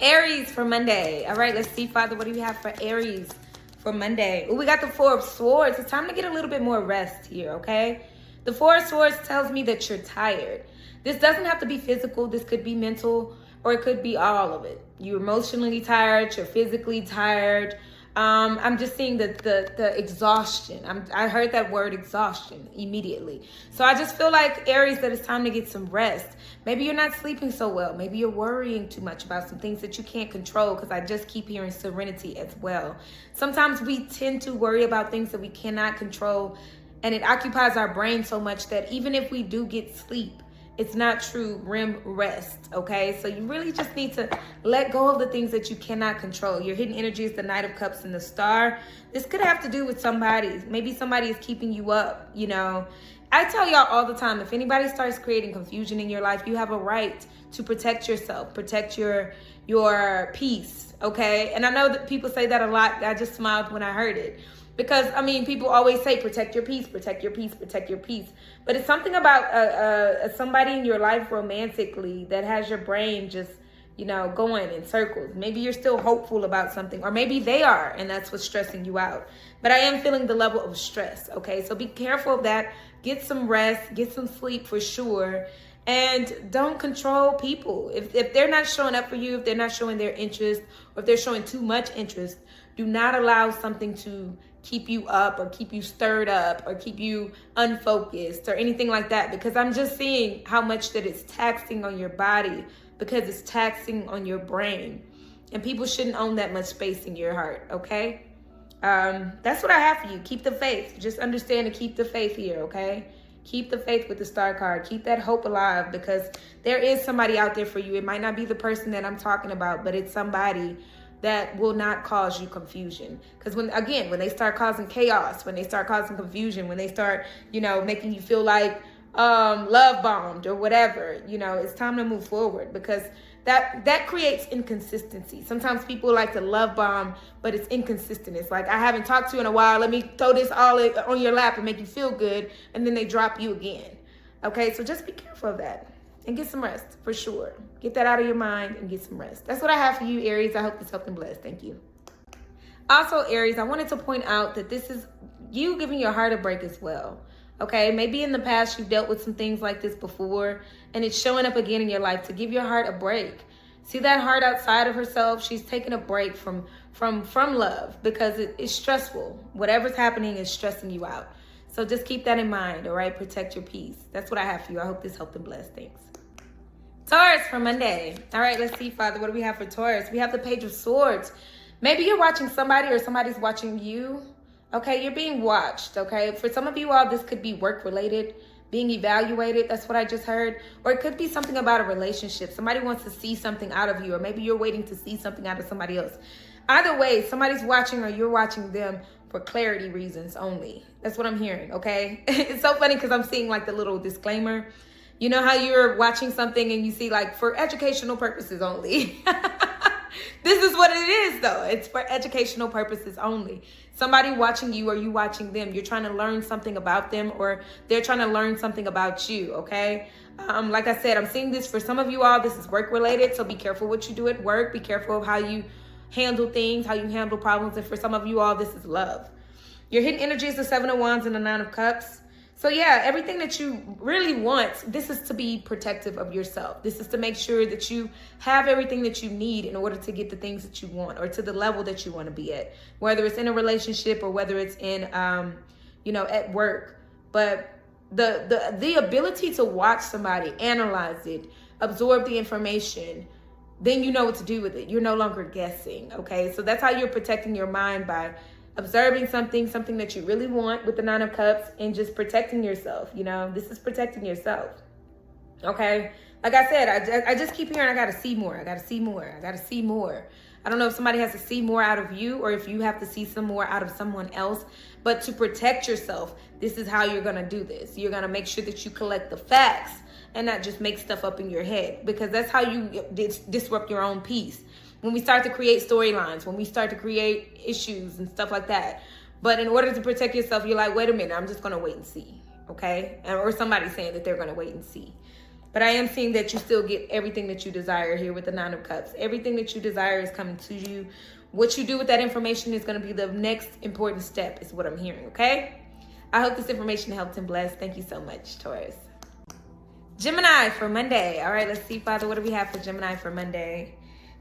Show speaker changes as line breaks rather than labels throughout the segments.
Aries for Monday. All right, let's see, Father, what do we have for Aries for Monday? Oh, we got the Four of Swords. It's time to get a little bit more rest here, okay? The Four of Swords tells me that you're tired. This doesn't have to be physical. This could be mental, or it could be all of it. You're emotionally tired. You're physically tired. I'm just seeing the exhaustion. I heard that word exhaustion immediately. So I just feel like, Aries, that it's time to get some rest. Maybe you're not sleeping so well. Maybe you're worrying too much about some things that you can't control, because I just keep hearing serenity as well. Sometimes we tend to worry about things that we cannot control, and it occupies our brain so much that even if we do get sleep, it's not true REM rest, okay? So you really just need to let go of the things that you cannot control. Your hidden energy is the Knight of Cups and the Star. This could have to do with somebody. Maybe somebody is keeping you up, you know. I tell y'all all the time, if anybody starts creating confusion in your life, you have a right to protect yourself, protect your peace, okay? And I know that people say that a lot. I just smiled when I heard it. Because, I mean, people always say, protect your peace, protect your peace, protect your peace. But it's something about somebody in your life romantically that has your brain just, you know, going in circles. Maybe you're still hopeful about something, or maybe they are, and that's what's stressing you out. But I am feeling the level of stress, okay? So be careful of that. Get some rest, get some sleep for sure. And don't control people. If they're not showing up for you, if they're not showing their interest, or if they're showing too much interest, do not allow something to keep you up or keep you stirred up or keep you unfocused or anything like that, because I'm just seeing how much that it's taxing on your body, because it's taxing on your brain, and people shouldn't own that much space in your heart, okay? That's what I have for you. Keep the faith. Just understand to keep the faith here, okay? Keep the faith with the Star card. Keep that hope alive, because there is somebody out there for you. It might not be the person that I'm talking about, but it's somebody that will not cause you confusion. Because when they start causing chaos, when they start causing confusion, when they start, you know, making you feel like love bombed or whatever, you know, it's time to move forward, because that creates inconsistency. Sometimes people like to love bomb, but it's inconsistent. It's like, I haven't talked to you in a while. Let me throw this all on your lap and make you feel good. And then they drop you again. Okay, so just be careful of that. And get some rest, for sure. Get that out of your mind and get some rest. That's what I have for you, Aries. I hope this helped and blessed. Thank you. Also, Aries, I wanted to point out that this is you giving your heart a break as well. Okay, maybe in the past you've dealt with some things like this before, and it's showing up again in your life. To give your heart a break. See that heart outside of herself? She's taking a break from love, because it's stressful. Whatever's happening is stressing you out. So just keep that in mind, all right? Protect your peace. That's what I have for you. I hope this helped and blessed. Thanks. Taurus for Monday. All right, let's see, Father. What do we have for Taurus? We have the Page of Swords. Maybe you're watching somebody, or somebody's watching you. Okay, you're being watched, okay? For some of you all, this could be work-related, being evaluated. That's what I just heard. Or it could be something about a relationship. Somebody wants to see something out of you, or maybe you're waiting to see something out of somebody else. Either way, somebody's watching or you're watching them for clarity reasons only. That's what I'm hearing, okay? It's so funny because I'm seeing like the little disclaimer. You know how you're watching something and you see like for educational purposes only. This is what it is though. It's for educational purposes only. Somebody watching you or you watching them. You're trying to learn something about them, or they're trying to learn something about you, okay? Like I said, I'm seeing this for some of you all. This is work related, so be careful what you do at work. Be careful of how you handle things, how you handle problems. And for some of you all, this is love. Your hidden energy is the Seven of Wands and the Nine of Cups. So yeah, everything that you really want, this is to be protective of yourself. This is to make sure that you have everything that you need in order to get the things that you want, or to the level that you want to be at, whether it's in a relationship or whether it's in, you know, at work. But the ability to watch somebody, analyze it, absorb the information, then you know what to do with it. You're no longer guessing, okay? So that's how you're protecting your mind, by observing something that you really want with the Nine of Cups, and just protecting yourself. You know, this is protecting yourself, okay? Like I said, I just keep hearing, I gotta see more, I gotta see more, I gotta see more. I don't know if somebody has to see more out of you, or if you have to see some more out of someone else, but to protect yourself, this is how you're gonna do this. You're gonna make sure that you collect the facts and not just make stuff up in your head, because that's how you disrupt your own peace. When we start to create storylines, when we start to create issues and stuff like that. But in order to protect yourself, you're like, wait a minute, I'm just going to wait and see, okay? Or somebody's saying that they're going to wait and see. But I am seeing that you still get everything that you desire here with the Nine of Cups. Everything that you desire is coming to you. What you do with that information is going to be the next important step, is what I'm hearing, okay? I hope this information helped and blessed. Thank you so much, Taurus. Gemini for Monday. All right, let's see, Father, what do we have for Gemini for Monday?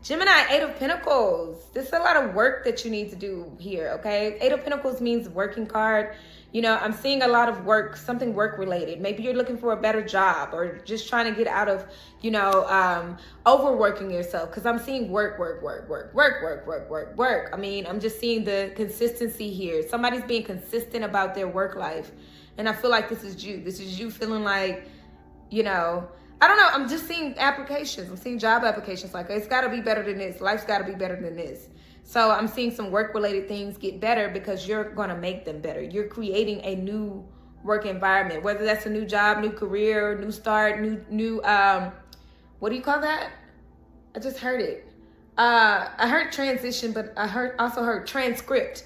Gemini, Eight of Pentacles. This is a lot of work that you need to do here, okay? Eight of Pentacles means working hard. You know, I'm seeing a lot of work, something work related. Maybe you're looking for a better job or just trying to get out of, you know, overworking yourself. Because I'm seeing work. I mean, I'm just seeing the consistency here. Somebody's being consistent about their work life. And I feel like this is you. This is you feeling like, you know, I don't know. I'm just seeing applications. I'm seeing job applications. Like, it's got to be better than this. Life's got to be better than this. So I'm seeing some work-related things get better because you're going to make them better. You're creating a new work environment, whether that's a new job, new career, new start, new what do you call that? I just heard it. I heard transition, but I also heard transcript.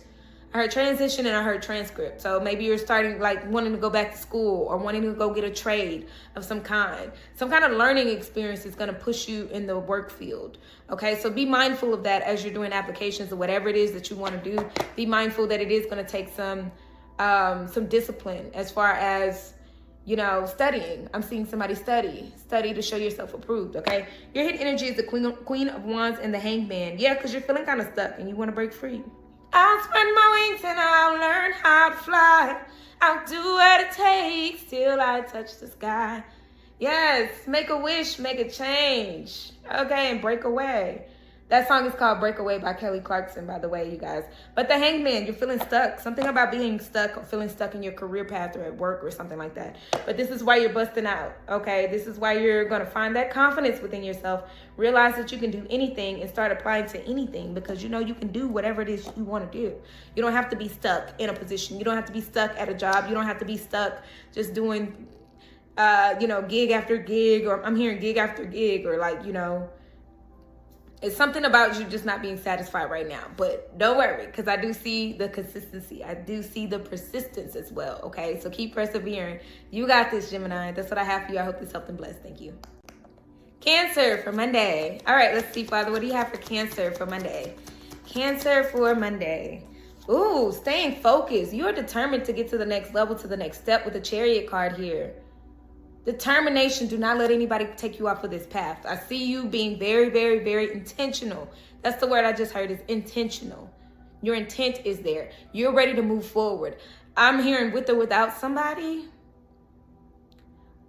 I heard transition and I heard transcript. So maybe you're starting, like, wanting to go back to school or wanting to go get a trade of some kind. Some kind of learning experience is going to push you in the work field. Okay, so be mindful of that as you're doing applications or whatever it is that you want to do. Be mindful that it is going to take some discipline as far as, you know, studying. I'm seeing somebody study to show yourself approved. Okay, your hidden energy is the Queen of Wands and the Hangman. Yeah, because you're feeling kind of stuck and you want to break free. I'll spread my wings and I'll learn how to fly. I'll do what it takes till I touch the sky. Yes, make a wish, make a change. Okay, and break away. That song is called Break Away by Kelly Clarkson, by the way, you guys. But the Hangman, you're feeling stuck. Something about being stuck or feeling stuck in your career path or at work or something like that. But this is why you're busting out, okay? This is why you're going to find that confidence within yourself. Realize that you can do anything and start applying to anything because you know you can do whatever it is you want to do. You don't have to be stuck in a position. You don't have to be stuck at a job. You don't have to be stuck just doing, you know, gig after gig, or I'm hearing gig after gig, or like, you know, it's something about you just not being satisfied right now. But don't worry, because I do see the consistency. I do see the persistence as well, okay? So keep persevering. You got this, Gemini. That's what I have for you. I hope this helped and blessed. Thank you. Cancer for Monday. All right, let's see, Father. What do you have for Cancer for Monday? Cancer for Monday. Ooh, staying focused. You're determined to get to the next level, to the next step with the Chariot card here. Determination. Do not let anybody take you off of this path. I see you being very, very, very intentional. That's the word I just heard, is intentional. Your intent is there. You're ready to move forward. I'm hearing with or without somebody.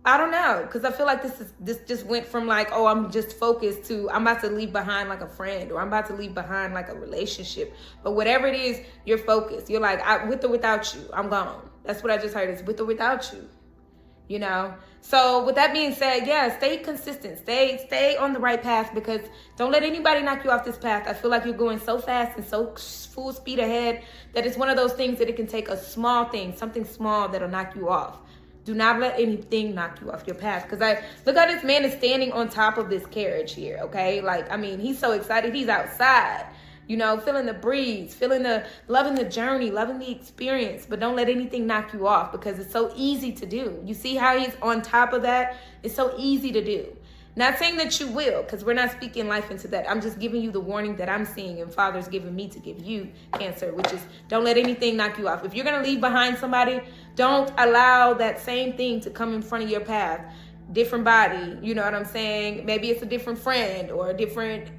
I don't know, because I feel like this just went from like, oh, I'm just focused, to I'm about to leave behind like a friend, or I'm about to leave behind like a relationship. But whatever it is, you're focused. You're like, with or without you, I'm gone. That's what I just heard, is with or without you. You know, so with that being said, yeah, stay consistent, stay on the right path, because don't let anybody knock you off this path. I feel like you're going so fast and so full speed ahead that it's one of those things that it can take a small thing, something small that'll knock you off. Do not let anything knock you off your path, because I look how this man is standing on top of this carriage here. Okay, like, I mean, he's so excited. He's outside, you know, feeling the breeze, loving the journey, loving the experience. But don't let anything knock you off, because it's so easy to do. You see how he's on top of that? It's so easy to do. Not saying that you will, because we're not speaking life into that. I'm just giving you the warning that I'm seeing, and Father's giving me to give you, Cancer, which is don't let anything knock you off. If you're going to leave behind somebody, don't allow that same thing to come in front of your path. Different body, you know what I'm saying? Maybe it's a different friend or a different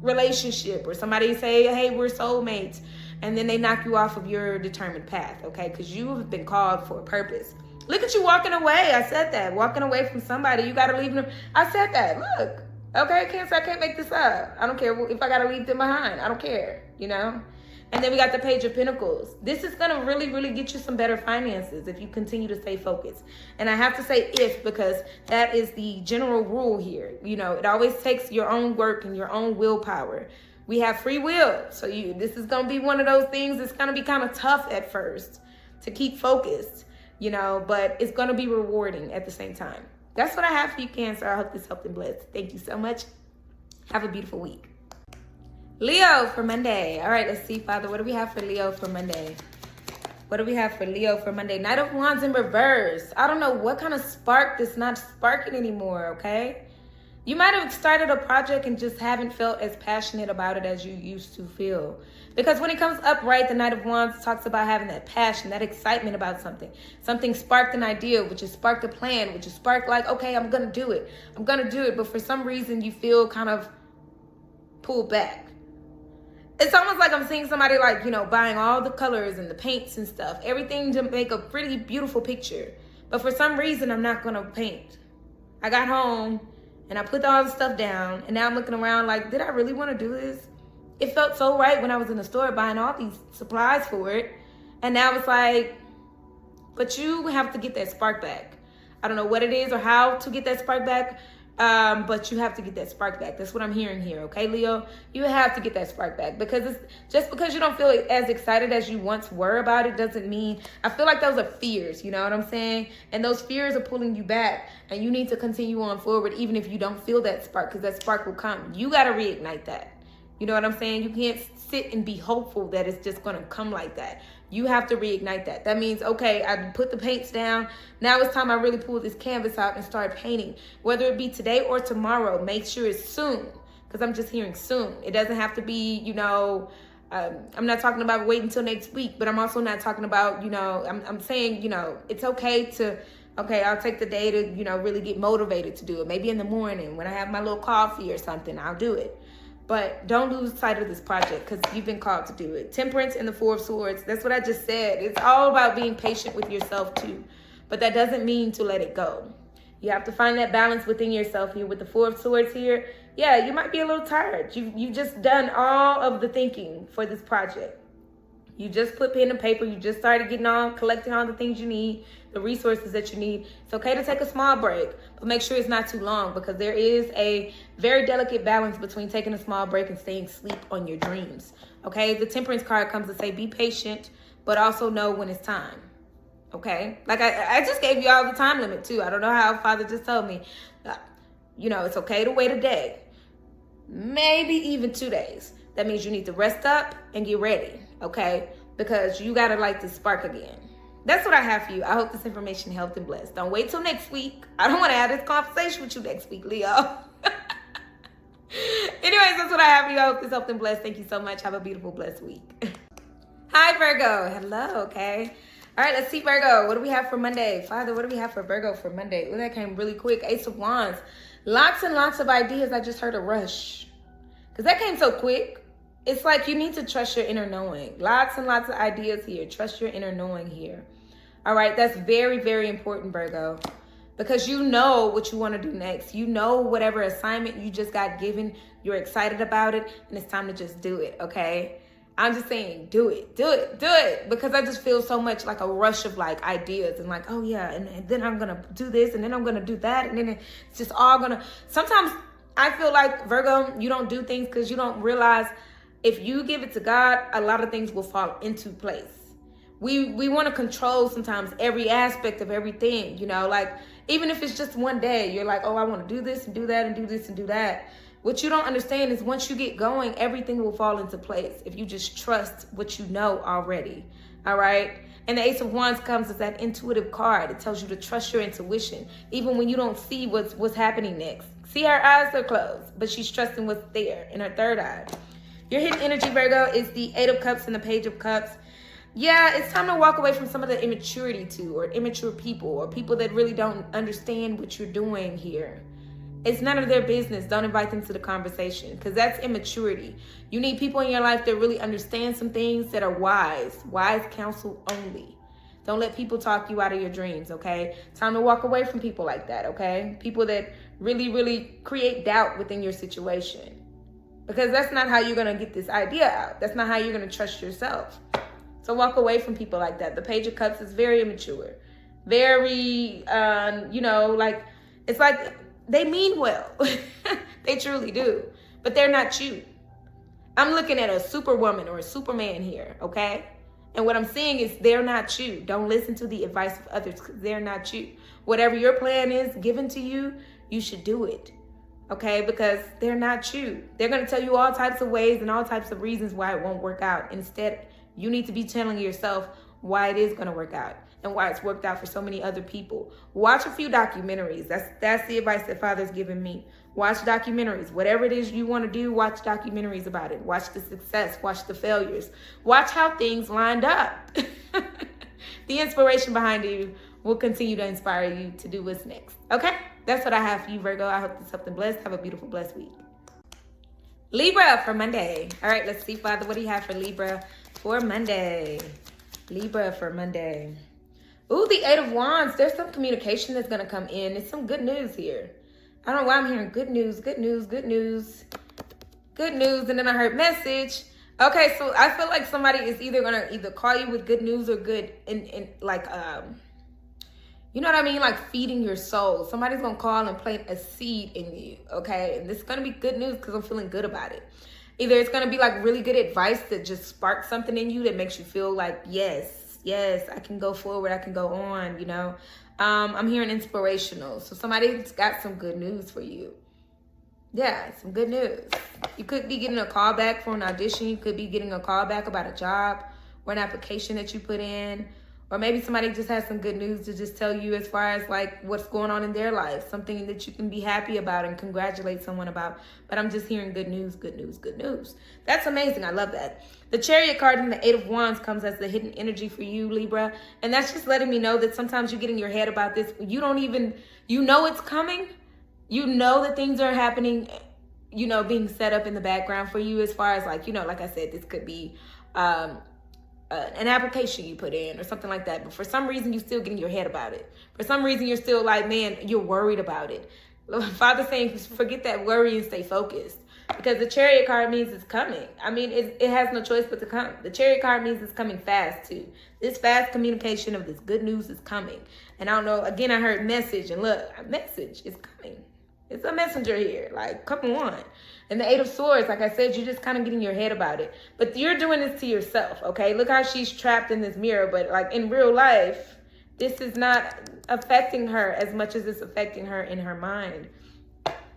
relationship, or somebody say, hey, we're soulmates, and then they knock you off of your determined path, okay? Because you have been called for a purpose. Look at you walking away. I said that. Walking away from somebody. You got to leave them. I said that. Look. Okay, Cancer, I can't make this up. I don't care if I got to leave them behind. I don't care, you know? And then we got the Page of Pentacles. This is going to really, really get you some better finances if you continue to stay focused. And I have to say if, because that is the general rule here. You know, it always takes your own work and your own willpower. We have free will. So this is going to be one of those things that's going to be kind of tough at first to keep focused, you know, but it's going to be rewarding at the same time. That's what I have for you, Cancer. I hope this helped and blessed. Thank you so much. Have a beautiful week. Leo for Monday. All right, let's see, Father. What do we have for Leo for Monday? What do we have for Leo for Monday? Knight of Wands in reverse. I don't know what kind of spark that's not sparking anymore, okay? You might have started a project and just haven't felt as passionate about it as you used to feel. Because when it comes up right, the Knight of Wands talks about having that passion, that excitement about something. Something sparked an idea, which has sparked a plan, which has sparked like, okay, I'm going to do it. I'm going to do it. But for some reason, you feel kind of pulled back. It's almost like I'm seeing somebody like, buying all the colors and the paints and stuff. Everything to make a pretty beautiful picture. But for some reason, I'm not going to paint. I got home and I put all the stuff down. And now I'm looking around like, did I really want to do this? It felt so right when I was in the store buying all these supplies for it. And now it's like, but you have to get that spark back. I don't know what it is or how to get that spark back. But you have to get that spark back. That's what I'm hearing here. Okay, Leo, you have to get that spark back, because it's just because you don't feel as excited as you once were about it doesn't mean, I feel like those are fears, you know what I'm saying? And those fears are pulling you back, and you need to continue on forward, even if you don't feel that spark, because that spark will come. You got to reignite that. You know what I'm saying? You can't sit and be hopeful that it's just going to come like that. You have to reignite that. That means, okay, I put the paints down. Now it's time I really pull this canvas out and start painting. Whether it be today or tomorrow, make sure it's soon. Because I'm just hearing soon. It doesn't have to be, I'm not talking about waiting until next week. But I'm also not talking about, I'm saying, it's okay to, I'll take the day to, really get motivated to do it. Maybe in the morning when I have my little coffee or something, I'll do it. But don't lose sight of this project, because you've been called to do it. Temperance and the Four of Swords. That's what I just said. It's all about being patient with yourself too. But that doesn't mean to let it go. You have to find that balance within yourself here with the Four of Swords here. Yeah, you might be a little tired. You've just done all of the thinking for this project. You just put pen and paper. You just started collecting all the things you need, the resources that you need. It's okay to take a small break, but make sure it's not too long, because there is a very delicate balance between taking a small break and staying asleep on your dreams. Okay, the Temperance card comes to say be patient, but also know when it's time. Okay, like I just gave you all the time limit too. I don't know how Father just told me. It's okay to wait a day, maybe even 2 days. That means you need to rest up and get ready, okay? Because you got to light this spark again. That's what I have for you. I hope this information helped and blessed. Don't wait till next week. I don't want to have this conversation with you next week, Leo. Anyways, that's what I have for you. I hope this helped and blessed. Thank you so much. Have a beautiful, blessed week. Hi, Virgo. Hello, okay? All right, let's see, Virgo. What do we have for Monday? Father, what do we have for Virgo for Monday? Oh, that came really quick. Ace of Wands. Lots and lots of ideas. I just heard a rush. Because that came so quick. It's like you need to trust your inner knowing. Lots and lots of ideas here. Trust your inner knowing here. All right, that's very, very important, Virgo. Because you know what you want to do next. You know whatever assignment you just got given. You're excited about it. And it's time to just do it, okay? I'm just saying, do it, do it, do it. Because I just feel so much like a rush of like ideas. And like, oh yeah, and then I'm going to do this. And then I'm going to do that. And then it's just all going to... Sometimes I feel like, Virgo, you don't do things because you don't realize... If you give it to God, a lot of things will fall into place. We want to control sometimes every aspect of everything, like even if it's just one day, you're like, oh, I want to do this and do that and do this and do that. What you don't understand is once you get going, everything will fall into place if you just trust what you know already. All right. And the Ace of Wands comes as that intuitive card. It tells you to trust your intuition, even when you don't see what's happening next. See, her eyes are closed, but she's trusting what's there in her third eye. Your hidden energy, Virgo, is the Eight of Cups and the Page of Cups. Yeah, it's time to walk away from some of the immaturity too, or immature people, or people that really don't understand what you're doing here. It's none of their business. Don't invite them to the conversation, because that's immaturity. You need people in your life that really understand some things, that are wise counsel only. Don't let people talk you out of your dreams, okay? Time to walk away from people like that, okay? People that really, really create doubt within your situation. Because that's not how you're going to get this idea out. That's not how you're going to trust yourself. So walk away from people like that. The Page of Cups is very immature. Very, it's like they mean well. They truly do. But they're not you. I'm looking at a superwoman or a superman here, okay? And what I'm seeing is they're not you. Don't listen to the advice of others, because they're not you. Whatever your plan is given to you, you should do it. Okay, because they're not you. They're going to tell you all types of ways and all types of reasons why it won't work out. Instead, you need to be telling yourself why it is going to work out and why it's worked out for so many other people. Watch a few documentaries. That's the advice that Father's given me. Watch documentaries. Whatever it is you want to do, watch documentaries about it. Watch the success. Watch the failures. Watch how things lined up. The inspiration behind you will continue to inspire you to do what's next. Okay? That's what I have for you, Virgo. I hope it's something blessed. Have a beautiful, blessed week. Libra for Monday. All right, let's see, Father, what do you have for Libra for Monday? Libra for Monday. Ooh, the Eight of Wands. There's some communication that's going to come in. It's some good news here. I don't know why I'm hearing good news, good news, good news, good news, and then I heard message. Okay, so I feel like somebody is going to call you with good news or good, in like, you know what I mean? Like feeding your soul. Somebody's going to call and plant a seed in you, okay? And this is going to be good news because I'm feeling good about it. Either it's going to be like really good advice that just sparks something in you that makes you feel like, yes, I can go forward, I can go on, you know? I'm hearing inspirational. So somebody's got some good news for you. Yeah, some good news. You could be getting a call back for an audition. You could be getting a call back about a job or an application that you put in. Or maybe somebody just has some good news to just tell you as far as like what's going on in their life. Something that you can be happy about and congratulate someone about. But I'm just hearing good news, good news, good news. That's amazing. I love that. The Chariot card and the Eight of Wands comes as the hidden energy for you, Libra. And that's just letting me know that sometimes you get in your head about this. You don't even, you know it's coming. You know that things are happening, you know, being set up in the background for you as far as like, you know, like I said, this could be an application you put in or something like that. But for some reason, you still get in your head about it. For some reason, you're still like, man, you're worried about it. Father's saying, forget that worry and stay focused. Because the Chariot card means it's coming. I mean, it has no choice but to come. The Chariot card means it's coming fast, too. This fast communication of this good news is coming. And I don't know, again, I heard message. And look, a message is coming. It's a messenger here. Like, come on. And the Eight of Swords, like I said, you're just kind of getting your head about it. But you're doing this to yourself, okay? Look how she's trapped in this mirror. But, like, in real life, this is not affecting her as much as it's affecting her in her mind.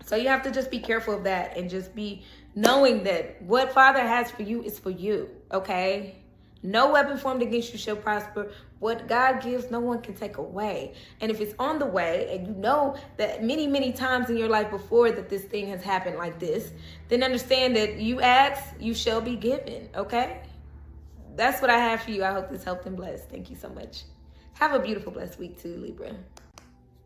So you have to just be careful of that and just be knowing that what Father has for you is for you, okay? No weapon formed against you shall prosper. What God gives, no one can take away. And if it's on the way and you know that many, many times in your life before that this thing has happened like this, then understand that you ask, you shall be given, okay? That's what I have for you. I hope this helped and blessed. Thank you so much. Have a beautiful, blessed week too, Libra.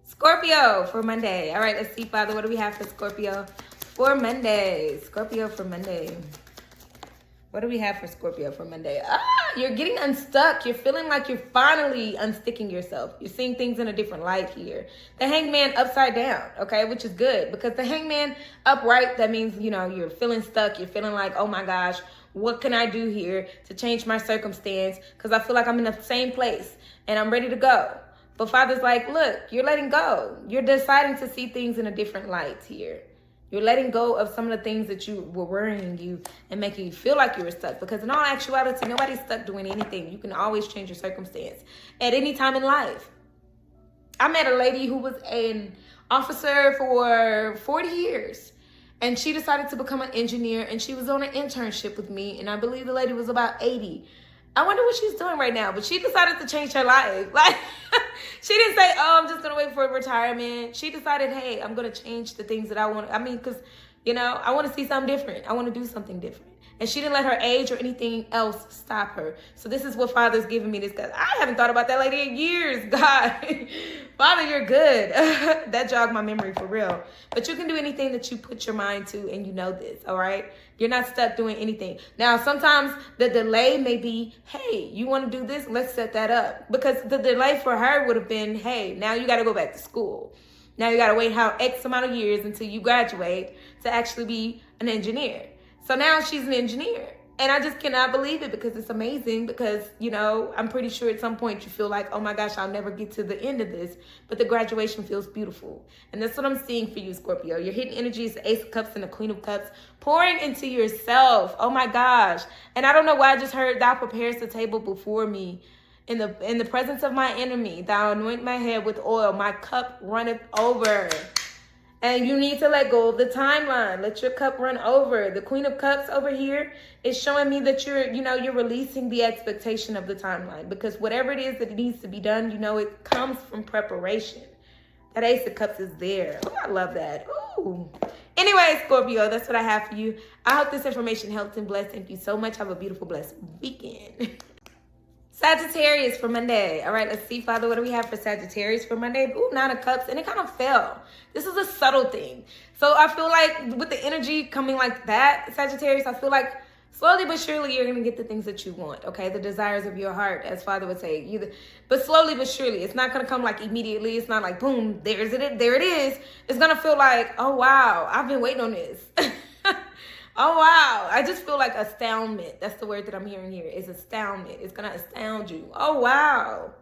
Scorpio for Monday. All right, let's see, Father, what do we have for Scorpio for Monday? Scorpio for Monday. What do we have for Scorpio for Monday? You're getting unstuck. You're feeling like you're finally unsticking yourself. You're seeing things in a different light here. The Hangman upside down, okay, which is good because the Hangman upright, that means, you know, you're feeling stuck. You're feeling like, oh my gosh, what can I do here to change my circumstance? Because I feel like I'm in the same place and I'm ready to go. But Father's like, look, you're letting go. You're deciding to see things in a different light here. You're letting go of some of the things that you were worrying you and making you feel like you were stuck. Because in all actuality, nobody's stuck doing anything. You can always change your circumstance at any time in life. I met a lady who was an officer for 40 years. And she decided to become an engineer. And she was on an internship with me. And I believe the lady was about 80. I wonder what she's doing right now. But she decided to change her life. Like, she didn't say, oh, I'm just going to wait for retirement. She decided, hey, I'm going to change the things that I want. I mean, because, you know, I want to see something different. I want to do something different. And she didn't let her age or anything else stop her. So this is what Father's giving me this. Because I haven't thought about that lady in years. God, Father, you're good. That jogged my memory for real. But you can do anything that you put your mind to, and you know this, all right? You're not stuck doing anything. Now, sometimes the delay may be, hey, you want to do this? Let's set that up. Because the delay for her would have been, hey, now you got to go back to school. Now you got to wait how X amount of years until you graduate to actually be an engineer. So now she's an engineer. And I just cannot believe it because it's amazing because, you know, I'm pretty sure at some point you feel like, oh my gosh, I'll never get to the end of this. But the graduation feels beautiful. And that's what I'm seeing for you, Scorpio. Your hidden energy is the Ace of Cups and the Queen of Cups pouring into yourself. Oh my gosh. And I don't know why I just heard thou prepares the table before me. In the presence of my enemy, thou anoint my head with oil. My cup runneth over. And you need to let go of the timeline. Let your cup run over. The Queen of Cups over here is showing me that you're releasing the expectation of the timeline. Because whatever it is that needs to be done, it comes from preparation. That Ace of Cups is there. Oh, I love that. Ooh. Anyway, Scorpio, that's what I have for you. I hope this information helped and blessed. Thank you so much. Have a beautiful, blessed weekend. Sagittarius for Monday. All right, let's see, Father, what do we have for Sagittarius for Monday? Ooh, 9 of Cups, and it kind of fell. This is a subtle thing. So I feel like with the energy coming like that, Sagittarius, I feel like slowly but surely you're going to get the things that you want, okay? The desires of your heart, as Father would say. But slowly but surely. It's not going to come like immediately. It's not like, boom, there it is. It's going to feel like, oh, wow, I've been waiting on this. Oh, wow. I just feel like astoundment. That's the word that I'm hearing here is astoundment. It's going to astound you. Oh, wow.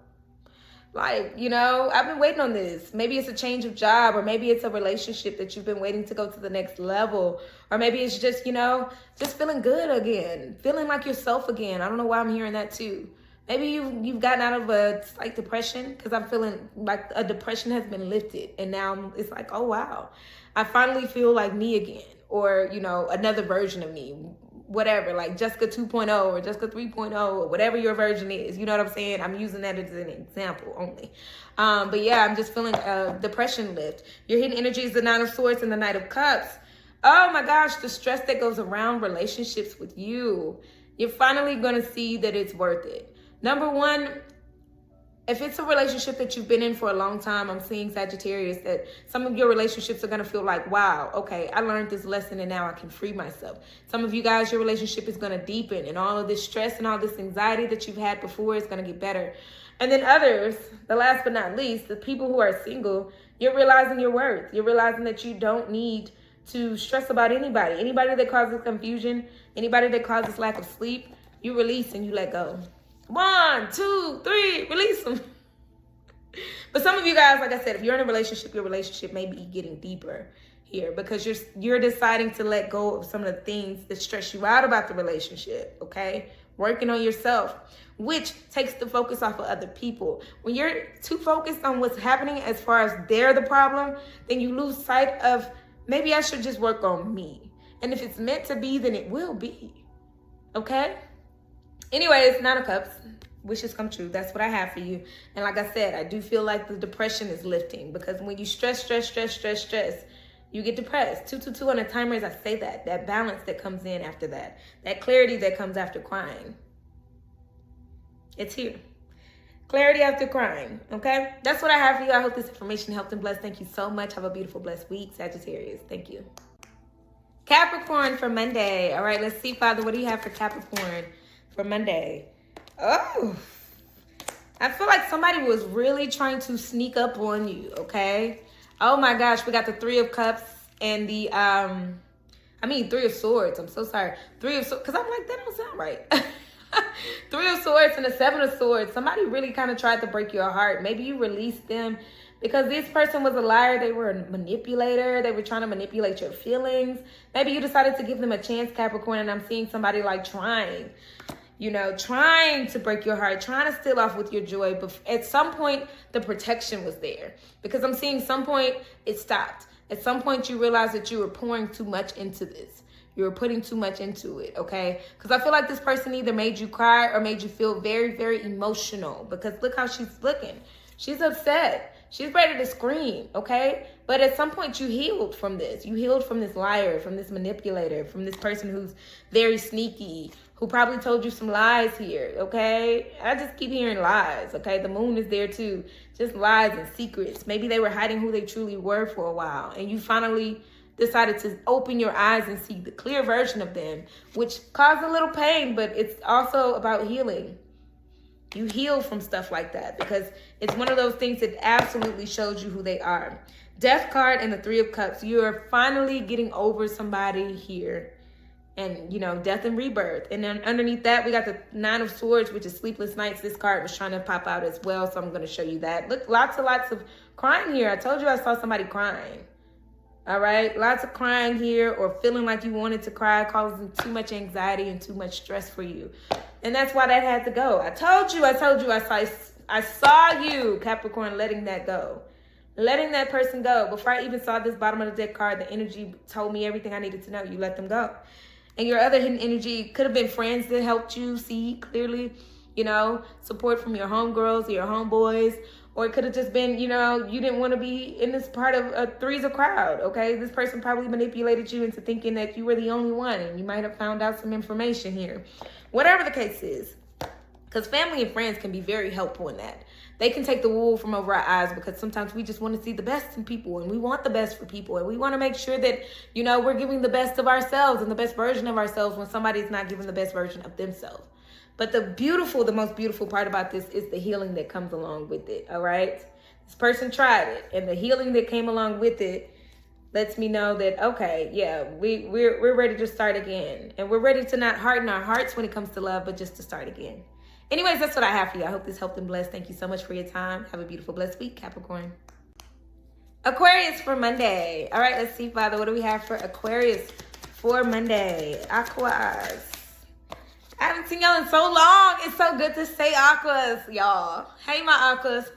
Like, I've been waiting on this. Maybe it's a change of job, or maybe it's a relationship that you've been waiting to go to the next level. Or maybe it's just, just feeling good again, feeling like yourself again. I don't know why I'm hearing that too. Maybe you've gotten out of a slight depression, because I'm feeling like a depression has been lifted. And now it's like, oh, wow, I finally feel like me again. Or, another version of me, whatever, like Jessica 2.0 or Jessica 3.0 or whatever your version is. You know what I'm saying? I'm using that as an example only. But yeah, I'm just feeling depression lift. Your hidden energy is the 9 of Swords and the Knight of Cups. Oh my gosh, the stress that goes around relationships with you. You're finally going to see that it's worth it. Number one, if it's a relationship that you've been in for a long time, I'm seeing, Sagittarius, that some of your relationships are going to feel like, wow, okay, I learned this lesson and now I can free myself. Some of you guys, your relationship is going to deepen, and all of this stress and all this anxiety that you've had before is going to get better. And then others, the last but not least, the people who are single, you're realizing your worth. You're realizing that you don't need to stress about anybody. Anybody that causes confusion, anybody that causes lack of sleep, you release and you let go. 1, 2, 3, release them. But some of you guys, like I said, if you're in a relationship, your relationship may be getting deeper here, because you're deciding to let go of some of the things that stress you out about the relationship, okay? Working on yourself, which takes the focus off of other people. When you're too focused on what's happening as far as they're the problem, then you lose sight of, maybe I should just work on me. And if it's meant to be, then it will be, okay? Anyways, 9 of Cups, wishes come true. That's what I have for you. And like I said, I do feel like the depression is lifting, because when you stress, you get depressed. 222 on a timer, as I say that balance that comes in after that clarity that comes after crying. It's here. Clarity after crying, okay? That's what I have for you. I hope this information helped and blessed. Thank you so much. Have a beautiful, blessed week, Sagittarius. Thank you. Capricorn for Monday. All right, let's see, Father, what do you have for Capricorn for Monday? Oh, I feel like somebody was really trying to sneak up on you, okay? Oh my gosh, we got the 3 of Cups and the, 3 of Swords. I'm so sorry. 3 of Swords, because I'm like, that don't sound right. 3 of Swords and the 7 of Swords. Somebody really kind of tried to break your heart. Maybe you released them because this person was a liar. They were a manipulator. They were trying to manipulate your feelings. Maybe you decided to give them a chance, Capricorn, and I'm seeing somebody like trying to break your heart, trying to steal off with your joy. But at some point, the protection was there, because I'm seeing some point it stopped. At some point, you realized that you were pouring too much into this. You were putting too much into it, okay? Because I feel like this person either made you cry or made you feel very, very emotional, because look how she's looking. She's upset. She's ready to scream, okay? But at some point, you healed from this. You healed from this liar, from this manipulator, from this person who's very sneaky, who probably told you some lies here, okay? I just keep hearing lies, okay? The moon is there too. Just lies and secrets. Maybe they were hiding who they truly were for a while, and you finally decided to open your eyes and see the clear version of them, which caused a little pain, but it's also about healing. You heal from stuff like that, because it's one of those things that absolutely shows you who they are. Death card and the 3 of Cups. You are finally getting over somebody here. And, death and rebirth. And then underneath that, we got the 9 of Swords, which is sleepless nights. This card was trying to pop out as well, so I'm going to show you that. Look, lots of crying here. I told you I saw somebody crying. All right? Lots of crying here, or feeling like you wanted to cry, causing too much anxiety and too much stress for you. And that's why that had to go. I told you, I saw you, Capricorn, letting that go. letting that person go. Before I even saw this bottom of the deck card, the energy told me everything I needed to know. You let them go. And your other hidden energy could have been friends that helped you see clearly, you know, support from your homegirls or your homeboys. Or it could have just been, you know, you didn't want to be in this part of a threesome crowd, okay? This person probably manipulated you into thinking that you were the only one, and you might have found out some information here. Whatever the case is, because family and friends can be very helpful in that. They can take the wool from over our eyes, because sometimes we just want to see the best in people, and we want the best for people, and we want to make sure that, you know, we're giving the best of ourselves and the best version of ourselves when somebody's not giving the best version of themselves. But the most beautiful part about this is the healing that comes along with it, all right? This person tried it, and the healing that came along with it lets me know that, okay, yeah, we're ready to start again. And we're ready to not harden our hearts when it comes to love, but just to start again. Anyways, that's what I have for you. I hope this helped and blessed. Thank you so much for your time. Have a beautiful, blessed week, Capricorn. Aquarius for Monday. All right, let's see, Father, what do we have for Aquarius for Monday? Aquas. I haven't seen y'all in so long. It's so good to say Aquas, y'all. Hey, my Aquas.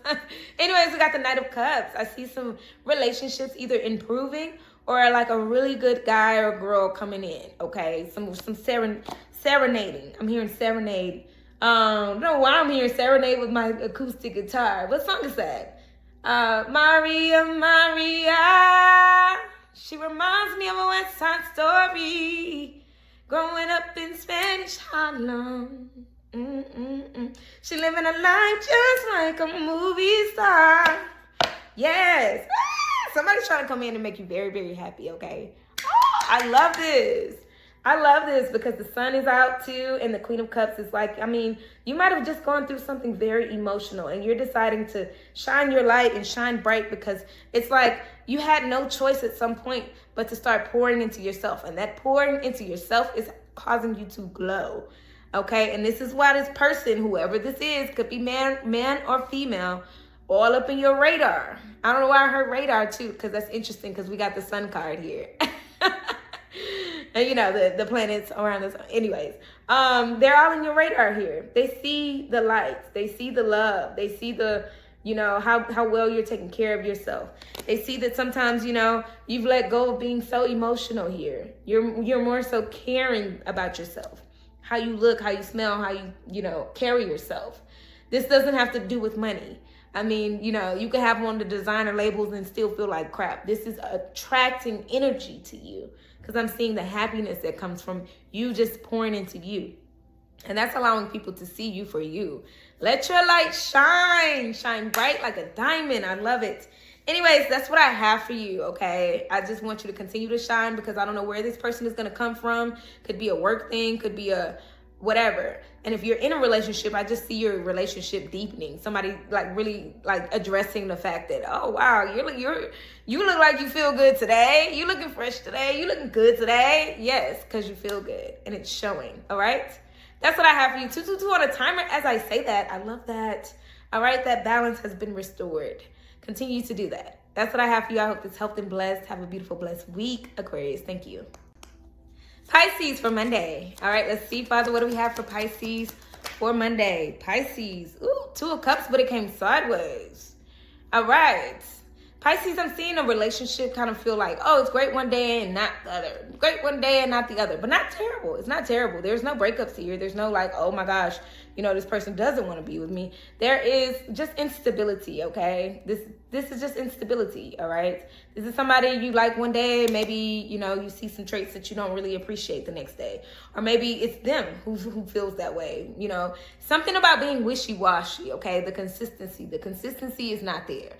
Anyways, we got the Knight of Cups. I see some relationships either improving or like a really good guy or girl coming in, okay? Some serenading. I'm hearing serenade. I don't know why I'm hearing serenade with my acoustic guitar. What song is that? Maria, Maria. She reminds me of a West Side Story. Growing up in Spanish Harlem. She living a life just like a movie star. Yes. Somebody's trying to come in and make you very, very happy, okay? Oh, I love this. I love this because the sun is out too, and the Queen of Cups is like, I mean, you might have just gone through something very emotional, and you're deciding to shine your light and shine bright because it's like you had no choice at some point but to start pouring into yourself, and that pouring into yourself is causing you to glow, okay? And this is why this person, whoever this is, could be man or female, all up in your radar. I don't know why I heard radar too, because that's interesting because we got the sun card here. And you know, the planets around us. Anyways, they're all in your radar here. They see the lights. They see the love. They see the, you know, how well you're taking care of yourself. They see that sometimes, you know, you've let go of being so emotional here. You're more so caring about yourself. How you look, how you smell, how you know, carry yourself. This doesn't have to do with money. I mean, you know, you can have one of the designer labels and still feel like crap. This is attracting energy to you. Because I'm seeing the happiness that comes from you just pouring into you. And that's allowing people to see you for you. Let your light shine. Shine bright like a diamond. I love it. Anyways, that's what I have for you, okay? I just want you to continue to shine because I don't know where this person is going to come from. Could be a work thing. Could be a whatever. And if you're in a relationship, I just see your relationship deepening. Somebody like really like addressing the fact that, oh wow, you look like you feel good today. You looking fresh today. You looking good today. Yes, because you feel good and it's showing. All right. That's what I have for you. 222 on a timer. As I say that, I love that. All right. That balance has been restored. Continue to do that. That's what I have for you. I hope this helped and blessed. Have a beautiful, blessed week, Aquarius. Thank you. Pisces for Monday. All right, let's see, Father, what do we have for Pisces for Monday? Pisces. Ooh, 2 of Cups, but it came sideways. All right. Pisces, I'm seeing a relationship kind of feel like, oh, it's great one day and not the other. Great one day and not the other. But not terrible. It's not terrible. There's no breakups here. There's no like, oh my gosh, you know, this person doesn't want to be with me. There is just instability, okay? This is just instability, all right? This is somebody you like one day, maybe, you know, you see some traits that you don't really appreciate the next day. Or maybe it's them who feels that way, you know? Something about being wishy-washy, okay? The consistency is not there.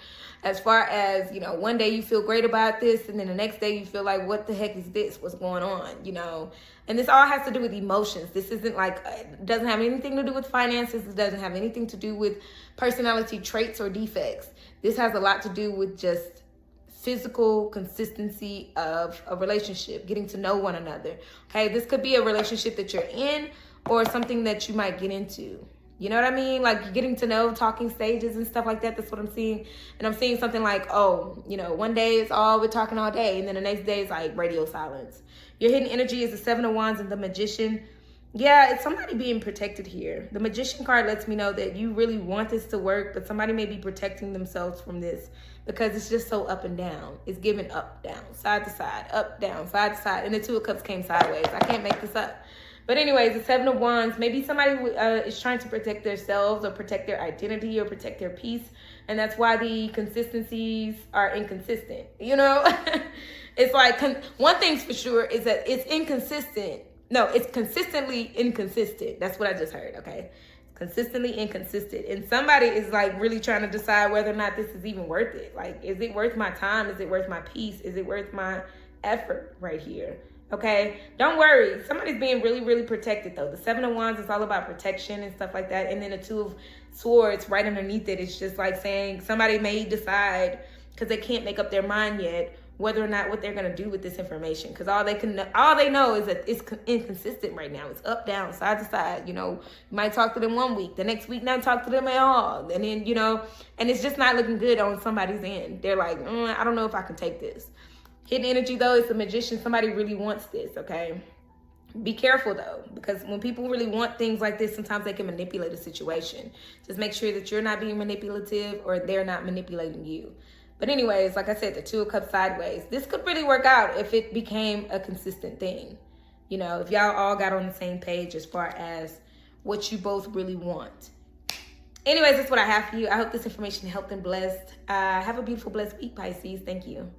As far as, you know, one day you feel great about this and then the next day you feel like, what the heck is this? What's going on, you know? And this all has to do with emotions. This isn't like, it doesn't have anything to do with finances. It doesn't have anything to do with personality traits or defects. This has a lot to do with just physical consistency of a relationship, getting to know one another. Okay, this could be a relationship that you're in or something that you might get into. You know what I mean? Like getting to know, talking stages and stuff like that. That's what I'm seeing. And I'm seeing something like, oh, you know, one day it's all we're talking all day. And then the next day is like radio silence. Your hidden energy is the 7 of Wands and the Magician. Yeah, it's somebody being protected here. The Magician card lets me know that you really want this to work, but somebody may be protecting themselves from this because it's just so up and down. It's giving up, down, side to side, up, down, side to side. And the Two of Cups came sideways. I can't make this up. But anyways, the Seven of Wands, maybe somebody is trying to protect themselves or protect their identity or protect their peace. And that's why the consistencies are inconsistent. You know, it's like one thing's for sure is that it's inconsistent. No, it's consistently inconsistent. That's what I just heard, okay? Consistently inconsistent. And somebody is like really trying to decide whether or not this is even worth it. Like, is it worth my time? Is it worth my peace? Is it worth my effort right here? Okay? Don't worry. Somebody's being really, really protected though. The Seven of Wands is all about protection and stuff like that. And then the Two of Swords right underneath it, it's just like saying somebody may decide because they can't make up their mind yet whether or not what they're going to do with this information. Because all they know is that it's inconsistent right now. It's up, down, side to side. You know, you might talk to them one week, the next week not talk to them at all. And then, you know, and it's just not looking good on somebody's end. They're like, I don't know if I can take this. Hidden energy though is the Magician. Somebody really wants this, okay? Be careful though, because when people really want things like this, sometimes they can manipulate a situation. Just make sure that you're not being manipulative or they're not manipulating you. But anyways, like I said, the Two of Cups sideways. This could really work out if it became a consistent thing. You know, if y'all all got on the same page as far as what you both really want. Anyways, that's what I have for you. I hope this information helped and blessed. Have a beautiful, blessed week, Pisces. Thank you.